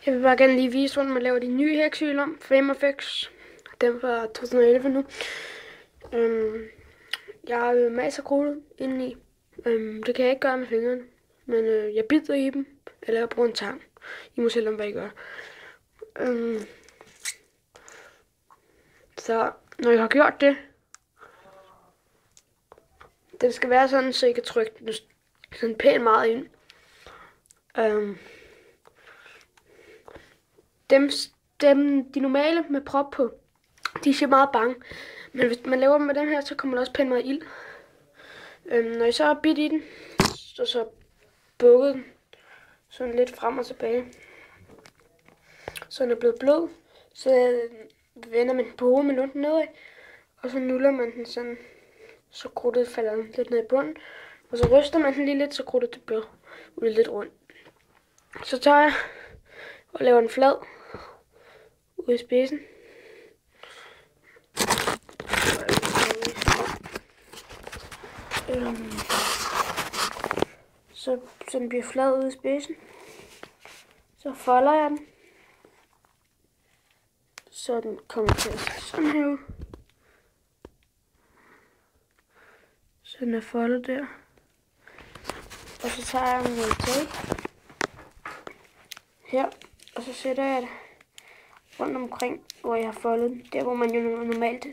Jeg vil bare gerne lige vise, hvordan man laver de nye hæksyler. FameFX. Dem fra 2011 nu. Jeg har masser af krudt indeni. Det kan jeg ikke gøre med fingrene. Men jeg bider i dem. Eller jeg bruger en tang. I må selv om, hvad I gør. Så når jeg har gjort det. Det skal være sådan, så I kan trykke den sådan pænt meget ind. De normale med prop på, de ser meget bange. Men hvis man laver dem med den her, så kommer der også pænt meget ild. Når I så har bidt i den, så bukket den sådan lidt frem og tilbage. Så den er blevet blød, så vender man den på hovedet med lunden nedad. Og så nuller man den sådan, så krudtet falder lidt ned i bunden. Og så ryster man den lige lidt, så krudtet det bliver lidt rundt. Så tager jeg og laver den flad ud i spidsen. Så den bliver flad ud i spidsen. Så folder jeg den. Så den kommer til at se sådan her ud. Så den er foldet der. Og så tager jeg noget tape her, og så sætter jeg det rundt omkring, hvor jeg har foldet den. Der hvor man jo normalt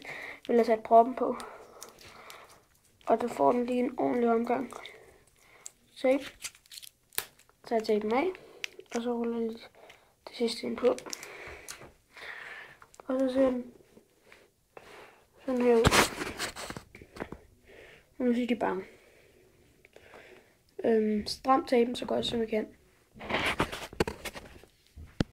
vil have sat proppen på. Og så får den lige en ordentlig omgang tape. Så jeg tager den af, og så ruller jeg det sidste ind på. Og så ser den sådan her ud. Og nu siger de bange. Stram tapen så godt som vi kan.